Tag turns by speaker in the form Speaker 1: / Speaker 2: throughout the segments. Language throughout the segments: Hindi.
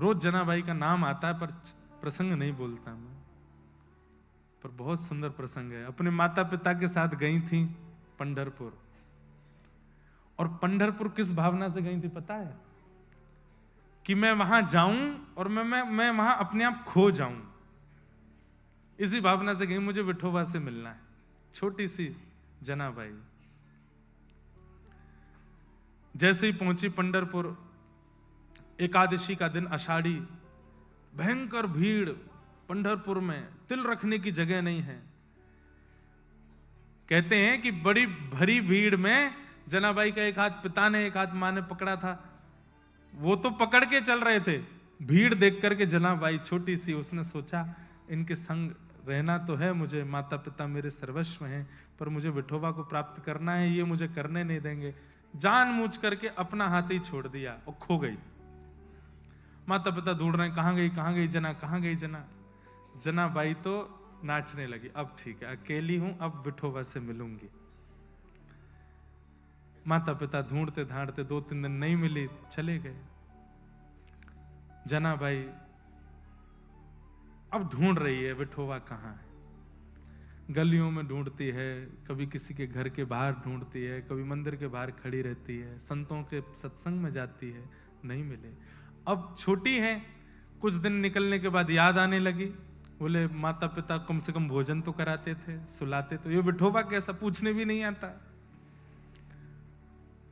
Speaker 1: रोज जनाबाई का नाम आता है पर प्रसंग नहीं बोलता मैं, पर बहुत सुंदर प्रसंग है। अपने माता पिता के साथ गई थी पंढरपुर, और पंढरपुर किस भावना से गई थी पता है? कि मैं वहां जाऊं और मैं वहां अपने आप खो जाऊं, इसी भावना से गई। मुझे विठोबा से मिलना है। छोटी सी जनाबाई जैसे ही पहुंची पंढरपुर, एकादशी का दिन, आषाढ़ी, भयंकर भीड़ पंढरपुर में, तिल रखने की जगह नहीं है। कहते हैं कि बड़ी भरी भीड़ में जनाबाई का एक हाथ पिता ने, एक हाथ मां ने पकड़ा था। वो तो पकड़ के चल रहे थे, भीड़ देख करके जनाबाई छोटी सी, उसने सोचा इनके संग रहना तो है मुझे, माता पिता मेरे सर्वस्व हैं, पर मुझे विठोबा को प्राप्त करना है, ये मुझे करने नहीं देंगे। जानबूझ करके अपना हाथ ही छोड़ दिया और खो गई। माता पिता ढूंढ रहे हैं, कहां गई, कहां गई जना, कहां गई जना। जनाबाई तो नाचने लगी, अब ठीक है, अकेली हूं, अब विठोबा से मिलूंगी। माता पिता ढूंढते ढांढते 2-3 दिन नहीं मिली, चले गए। जनाबाई अब ढूंढ रही है विठोबा कहां है। गलियों में ढूंढती है, कभी किसी के घर के बाहर ढूंढती है, कभी मंदिर के बाहर खड़ी रहती है, संतों के सत्संग में जाती है, नहीं मिले। अब छोटी है, कुछ दिन निकलने के बाद याद आने लगी। बोले माता पिता कम से कम भोजन तो कराते थे, सुलाते तो, ये विठोबा कैसा, पूछने भी नहीं आता।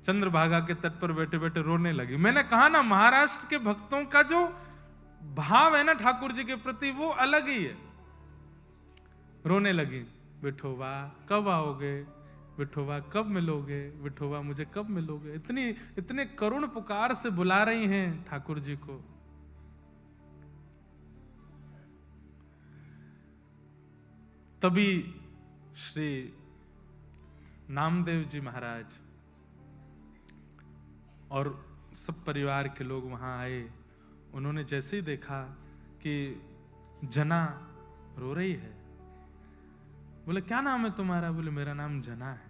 Speaker 1: चंद्रभागा के तट पर बैठे बैठे रोने लगी। मैंने कहा ना, महाराष्ट्र के भक्तों का जो भाव है ना ठाकुर जी के प्रति, वो अलग ही है। रोने लगी, विठोबा कब आओगे, विठोबा कब मिलोगे, विठोबा मुझे कब मिलोगे। इतने करुण पुकार से बुला रही हैं ठाकुर जी को। तभी श्री नामदेव जी महाराज और सब परिवार के लोग वहां आए। उन्होंने जैसे ही देखा कि जना रो रही है, बोले क्या नाम है तुम्हारा? बोले मेरा नाम जना है।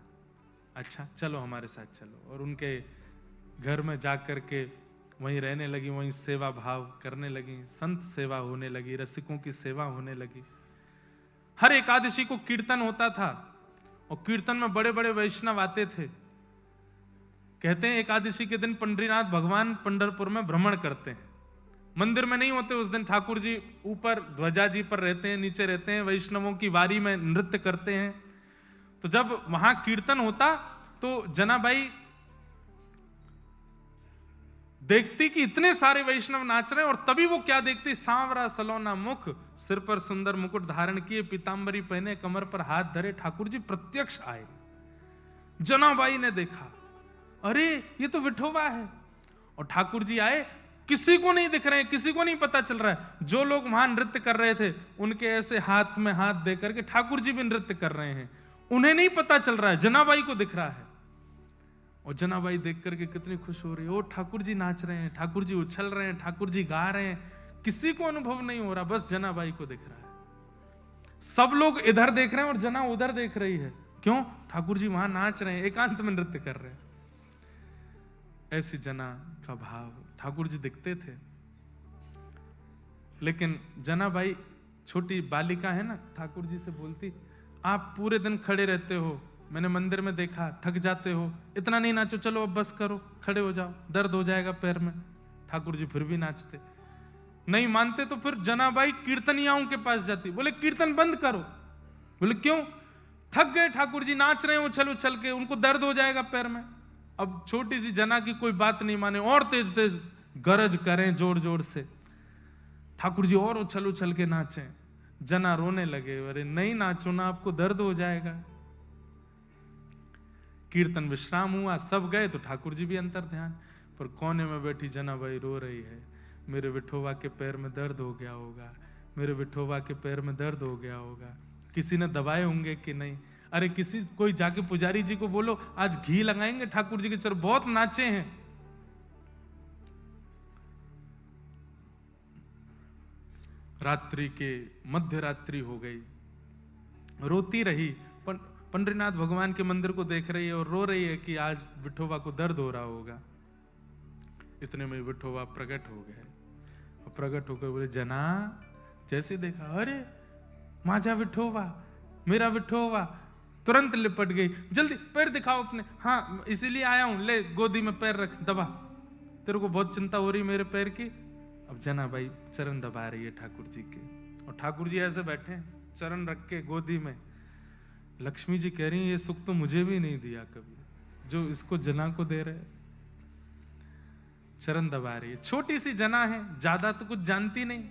Speaker 1: अच्छा चलो हमारे साथ चलो। और उनके घर में जाकर के वहीं रहने लगी, वहीं सेवा भाव करने लगी, संत सेवा होने लगी, रसिकों की सेवा होने लगी। हर एकादशी को कीर्तन होता था, और कीर्तन में बड़े बड़े वैष्णव आते थे। कहते हैं एकादशी के दिन पंडरीनाथ भगवान पंढरपुर में भ्रमण करते हैं। मंदिर में नहीं होते उस दिन, ठाकुर जी ऊपर ध्वजा जी पर रहते हैं, नीचे रहते हैं, वैष्णवों की वारी में नृत्य करते हैं। तो जब वहां कीर्तन होता तो जनाबाई देखती कि इतने सारे वैष्णव नाच रहे हैं, और तभी वो क्या देखती, सांवरा सलोना मुख, सिर पर सुंदर मुकुट धारण किए, पीतांबरी पहने, कमर पर हाथ धरे ठाकुर जी प्रत्यक्ष आए। जनाबाई ने देखा, अरे ये तो विठोबा है। और ठाकुर जी आए, किसी को नहीं दिख रहे हैं, किसी को नहीं पता चल रहा है। जो लोग वहां नृत्य कर रहे थे उनके ऐसे हाथ में हाथ दे करके ठाकुर जी भी नृत्य कर रहे हैं, उन्हें नहीं पता चल रहा है, जनाबाई को दिख रहा है। और जनाबाई देख करके कितनी खुश हो रही है, ओ ठाकुर जी नाच रहे हैं, ठाकुर जी उछल रहे हैं, ठाकुर जी गा रहे हैं। किसी को अनुभव नहीं हो रहा, बस जनाबाई को दिख रहा है। सब लोग इधर देख रहे हैं और जना उधर देख रही है। क्यों? ठाकुर जी वहां नाच रहे हैं, एकांत में नृत्य कर रहे हैं। ऐसी जना का भाव ठाकुर जी दिखते थे। लेकिन जनाबाई छोटी बालिका है ना, ठाकुर जी से बोलती, आप पूरे दिन खड़े रहते हो, मैंने मंदिर में देखा, थक जाते हो, इतना नहीं नाचो, चलो अब बस करो, खड़े हो जाओ, दर्द हो जाएगा पैर में। ठाकुर जी फिर भी नाचते। नहीं मानते तो फिर जनाबाई कीर्तनियाओं के पास जाती, बोले कीर्तन बंद करो। बोले क्यों? थक गए ठाकुर जी, नाच रहे हैं उछल उछल के, उनको दर्द हो जाएगा पैर में। अब छोटी सी जना की कोई बात नहीं माने, और तेज तेज गरज करें जोर जोर से, ठाकुर जी और उछल उछल के नाचे। जना रोने लगे, अरे नहीं नाचो ना, आपको दर्द हो जाएगा। कीर्तन विश्राम हुआ, सब गए, तो ठाकुर जी भी अंतर ध्यान। पर कोने में बैठी जनाबाई रो रही है, मेरे विठोबा के पैर में दर्द हो गया होगा, मेरे विठोबा के पैर में दर्द हो गया होगा, किसी ने दबाए होंगे कि नहीं। अरे कोई जाके पुजारी जी को बोलो आज घी लगाएंगे ठाकुर जी के चर, बहुत नाचे हैं। रात्रि के मध्य रात्रि हो गई, रोती रही, पंडरीनाथ भगवान के मंदिर को देख रही है और रो रही है कि आज विठोबा को दर्द हो रहा होगा। इतने में विठोबा प्रकट हो गए। प्रकट होकर बोले, जना, जैसे देखा, अरे माझा विठोबा, मेरा विठोबा, तुरंत लिपट गई, जल्दी पैर दिखाओ अपने। हाँ इसीलिए आया हूं, ले गोदी में पैर रख, दबा, तेरे को बहुत चिंता हो रही मेरे पैर की। अब जना भाई चरण दबा रही है ठाकुर जी के, और ठाकुर जी ऐसे बैठे हैं चरण रख के गोदी में। लक्ष्मी जी कह रही है, ये सुख तो मुझे भी नहीं दिया कभी, जो इसको जना को दे रहे। चरण दबा रही है, छोटी सी जना है, ज्यादा तो कुछ जानती नहीं।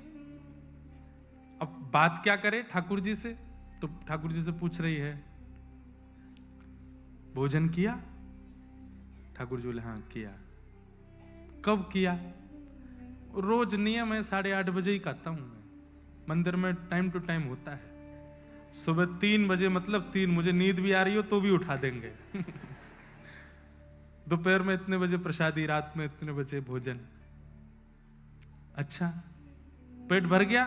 Speaker 1: अब बात क्या करे ठाकुर जी से, तो ठाकुर जी से पूछ रही है, भोजन किया? ठाकुर जी बोले, हाँ किया। कब किया? रोज नियम है, 8:30 बजे ही खाता हूं मैं, मंदिर में टाइम टू टाइम होता है। सुबह 3 बजे, मतलब 3, मुझे नींद भी आ रही हो तो भी उठा देंगे। दोपहर में इतने बजे प्रसादी, रात में इतने बजे भोजन। अच्छा, पेट भर गया?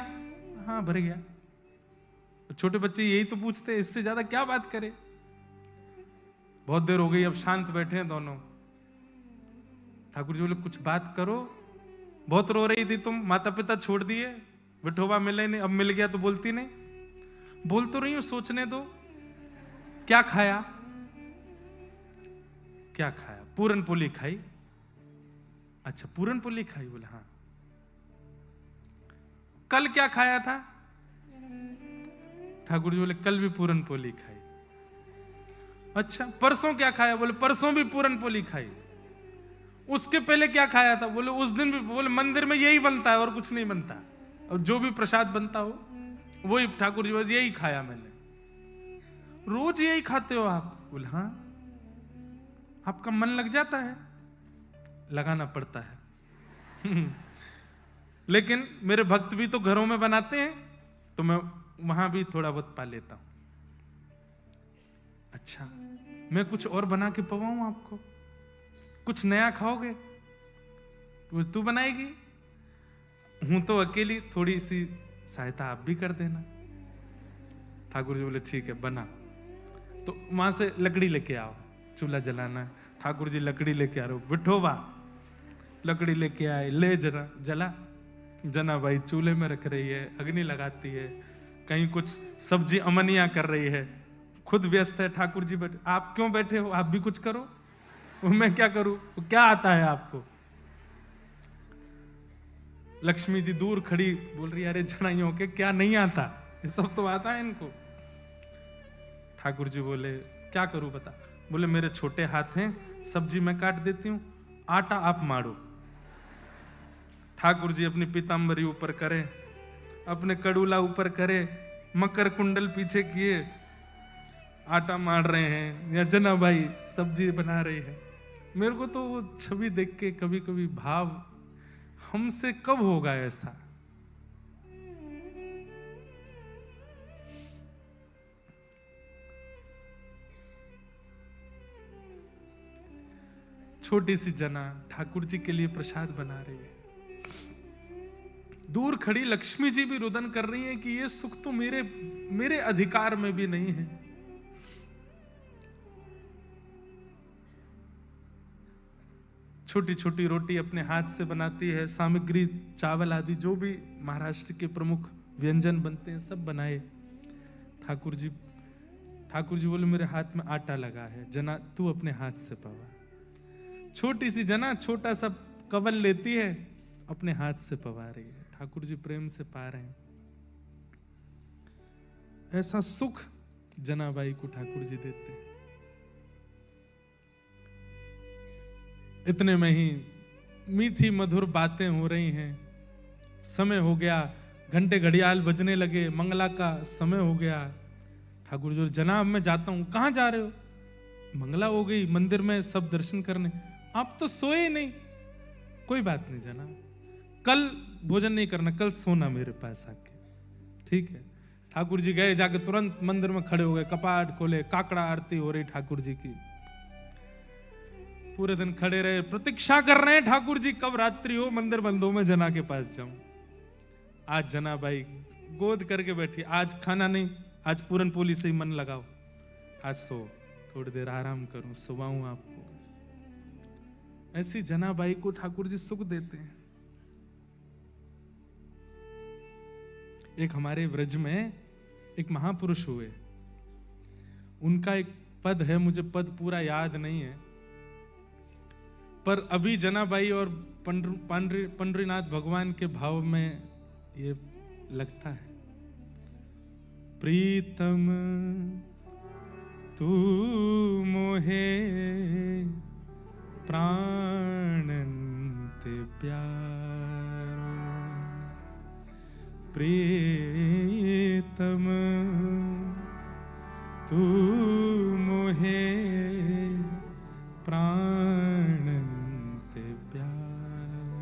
Speaker 1: हाँ भर गया। छोटे बच्चे यही तो पूछते हैं, इससे ज्यादा क्या बात करें। बहुत देर हो गई, अब शांत बैठे हैं दोनों। ठाकुर जी बोले, कुछ बात करो, बहुत रो रही थी तुम, माता पिता छोड़ दिए, विठोबा मिले नहीं, अब मिल गया तो बोलती नहीं। बोल तो रही हूं, सोचने दो। क्या खाया? क्या खाया? पूरन पोली खाई। अच्छा पूरन पोली खाई? बोले हाँ। कल क्या खाया था? ठाकुर जी बोले, कल भी पूरन पोली खाई। अच्छा परसों क्या खाया? बोले परसों भी पूरन पोली खाई। उसके पहले क्या खाया था? बोले उस दिन भी। बोले मंदिर में यही बनता है और कुछ नहीं बनता, और जो भी प्रसाद बनता हो वही। ठाकुर जी बोले, यही खाया मैंने। रोज यही खाते हो आप? बोले हाँ। आपका मन लग जाता है? लगाना पड़ता है। लेकिन मेरे भक्त भी तो घरों में बनाते हैं, तो मैं वहां भी थोड़ा बहुत पा लेता हूं। अच्छा मैं कुछ और बना के पवाऊं आपको? कुछ नया खाओगे? तू बनाएगी? हूं तो अकेली, थोड़ी सी सहायता आप भी कर देना। ठाकुर जी बोले ठीक है बना। तो वहां से लकड़ी लेके आओ, चूल्हा जलाना। ठाकुर जी लकड़ी लेके आ रहे हो, विठोबा लकड़ी लेके आए, ले जरा जला। जना भाई चूल्हे में रख रही है, अग्नि लगाती है, कहीं कुछ सब्जी अमनिया कर रही है, खुद व्यस्त है। ठाकुर जी बैठे, आप क्यों बैठे हो? आप भी कुछ करो। मैं क्या करूं? क्या आता है आपको? लक्ष्मी जी दूर खड़ी बोल रही है, अरे जनाइयों के क्या नहीं आता, ये सब तो आता है इनको। ठाकुर जी बोले, क्या करूं बता? बोले मेरे छोटे हाथ हैं, सब्जी मैं काट देती हूं, आटा आप मारो। ठाकुर जी अपनी पीताम्बरी ऊपर करे, अपने कड़ूला ऊपर करे, मकर कुंडल पीछे किए, आटा मार रहे हैं, या जना भाई सब्जी बना रही है। मेरे को तो वो छवि देख के कभी कभी भाव, हमसे कब होगा ऐसा? छोटी सी जना ठाकुर जी के लिए प्रसाद बना रही है। दूर खड़ी लक्ष्मी जी भी रुदन कर रही है कि ये सुख तो मेरे अधिकार में भी नहीं है। छोटी छोटी रोटी अपने हाथ से बनाती है, सामग्री चावल आदि जो भी महाराष्ट्र के प्रमुख व्यंजन बनते हैं सब बनाए। ठाकुर जी बोले मेरे हाथ में आटा लगा है, जना तू अपने हाथ से पवा। छोटी सी जना छोटा सा कवल लेती है, अपने हाथ से पवा रही है। ठाकुर जी प्रेम से पा रहे हैं। ऐसा सुख जनाबाई को ठाकुर जी देते हैं। इतने में ही मीठी मधुर बातें हो रही हैं। समय हो गया, घंटे घड़ियाल बजने लगे, मंगला का समय हो गया। ठाकुर जी, जनाब मैं जाता हूं। कहां जा रहे हो? मंगला हो गई, मंदिर में सब दर्शन करने। आप तो सोए नहीं। कोई बात नहीं जनाब, कल भोजन नहीं करना, कल सोना मेरे पास आके, ठीक है। ठाकुर जी गए, जाके तुरंत मंदिर में खड़े हो गए, कपाट खोले, काकड़ा आरती हो रही ठाकुर जी की। पूरे दिन खड़े रहे, प्रतीक्षा कर रहे हैं ठाकुर जी कब रात्रि हो, मंदिर बंद हो, मैं जना के पास जाऊं। आज जना भाई गोद करके बैठी, आज खाना नहीं, आज पूरन पोली से ही मन लगाओ, आज सो, थोड़ी देर आराम करूं, सुबाऊं आपको। ऐसी जनाबाई को ठाकुर जी सुख देते हैं। एक हमारे व्रज में एक महापुरुष हुए, उनका एक पद है, मुझे पद पूरा याद नहीं है, पर अभी जनाबाई और पंडरीनाथ भगवान के भाव में ये लगता है। प्रीतम तू मोहे प्राणन्ते प्यारो, प्रीतम तू मोहे प्राणन्ते प्यारो,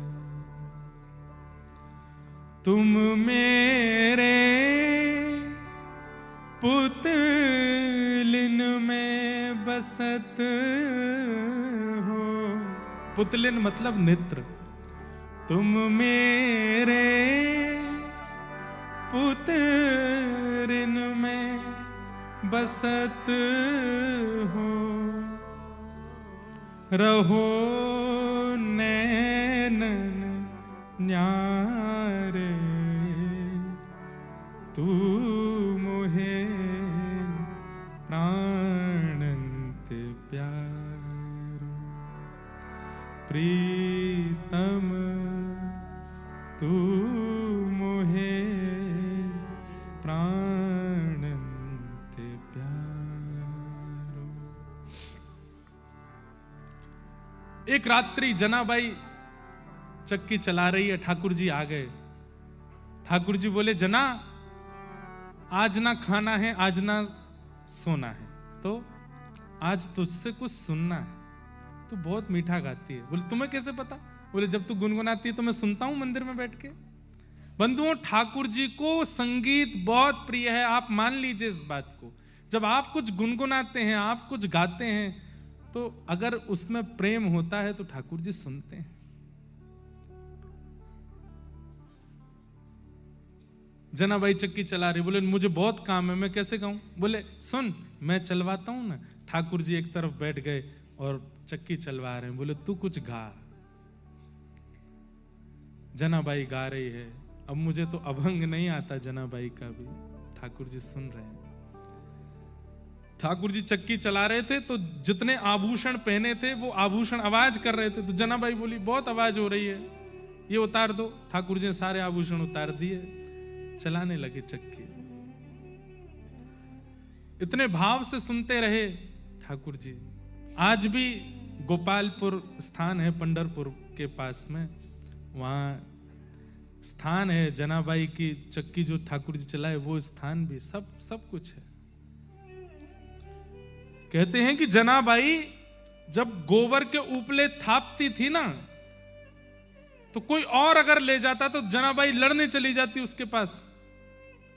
Speaker 1: तुम मेरे पुतलिन में बसत हो, पुतलिन मतलब नेत्र, तुम मेरे पुतलिन में बसत हो, रहो नैनन न्यारे, तू मोहे प्राणन्ते प्यारो, प्रीतम तू मोहे प्राणन्ते प्यारो। एक रात्रि जनाबाई चक्की चला रही है, ठाकुर जी आ गए। ठाकुर जी बोले, जना आज ना खाना है, आज ना सोना है, तो आज तुझसे कुछ सुनना है, तू बहुत मीठा गाती है। बोले, तुम्हें कैसे पता? बोले, जब तू गुनगुनाती है तो मैं सुनता हूं मंदिर में बैठ के। बंधुओं, ठाकुर जी को संगीत बहुत प्रिय है, आप मान लीजिए इस बात को। जब आप कुछ गुनगुनाते हैं, आप कुछ गाते हैं, तो अगर उसमें प्रेम होता है तो ठाकुर जी सुनते हैं। जनाबाई चक्की चला रही, बोले मुझे बहुत काम है, मैं कैसे गाऊं? बोले सुन, मैं चलवाता हूं ना। ठाकुर जी एक तरफ बैठ गए और चक्की चलवा रहे हैं। बोले तू कुछ गा। जनाबाई गा रही है। अब मुझे तो अभंग नहीं आता जनाबाई का भी, ठाकुर जी सुन रहे हैं। ठाकुर जी चक्की चला रहे थे तो जितने आभूषण पहने थे वो आभूषण आवाज कर रहे थे। तो जनाबाई बोली, बहुत आवाज हो रही है, ये उतार दो। ठाकुर जी ने सारे आभूषण उतार दिए, चलाने लगे चक्की। इतने भाव से सुनते रहे ठाकुर जी। आज भी गोपालपुर स्थान है पंढरपुर के पास में, वहां स्थान है जनाबाई की चक्की जो ठाकुर जी चलाए, वो स्थान भी सब कुछ है। कहते हैं कि जनाबाई जब गोबर के उपले थापती थी ना, तो कोई और अगर ले जाता तो जनाबाई लड़ने चली जाती उसके पास,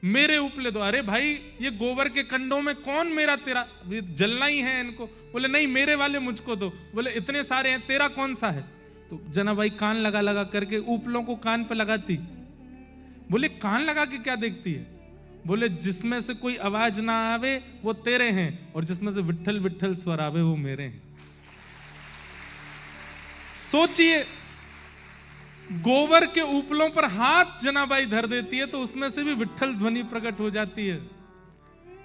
Speaker 1: मेरे उपले दो। अरे भाई, ये गोबर के कंडों में कौन मेरा तेरा, जलना ही है इनको। बोले नहीं, मेरे वाले मुझको दो। बोले इतने सारे हैं, तेरा कौन सा है? तो जनाबाई कान लगा लगा करके उपलों को कान पे लगाती। बोले कान लगा के क्या देखती है? बोले जिसमें से कोई आवाज ना आवे वो तेरे हैं, और जिसमें से विट्ठल विट्ठल स्वर आवे वो मेरे हैं। सोचिए, गोबर के उपलों पर हाथ जनाबाई धर देती है तो उसमें से भी विट्ठल ध्वनि प्रकट हो जाती है।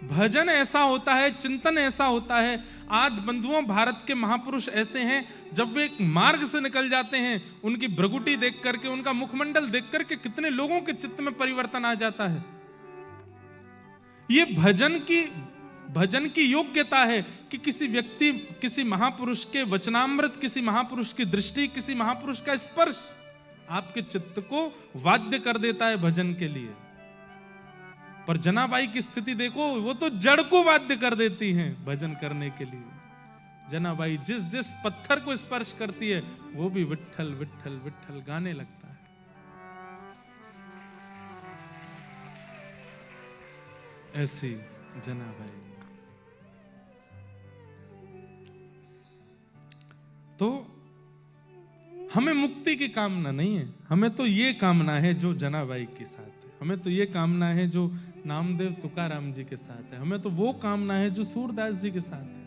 Speaker 1: भजन ऐसा होता है, चिंतन ऐसा होता है। आज बंधुओं, भारत के महापुरुष ऐसे हैं, जब वे एक मार्ग से निकल जाते हैं, उनकी भ्रगुटी देख करके, उनका मुखमंडल देख करके कितने लोगों के चित्त में परिवर्तन आ जाता है। ये भजन की योग्यता है कि किसी व्यक्ति, किसी महापुरुष के वचनामृत, किसी महापुरुष की दृष्टि, किसी महापुरुष का स्पर्श आपके चित्त को वाद्य कर देता है भजन के लिए। पर जनाबाई की स्थिति देखो, वो तो जड़ को वाद्य कर देती हैं भजन करने के लिए। जनाबाई जिस जिस पत्थर को स्पर्श करती है वो भी विट्ठल विट्ठल विट्ठल गाने लगता है। ऐसी जनाबाई। तो हमें मुक्ति की कामना नहीं है, हमें तो ये कामना है जो जनाबाई के साथ है। हमें तो ये कामना है जो नामदेव तुकाराम जी के साथ है। हमें तो वो कामना है जो सूरदास जी के साथ है।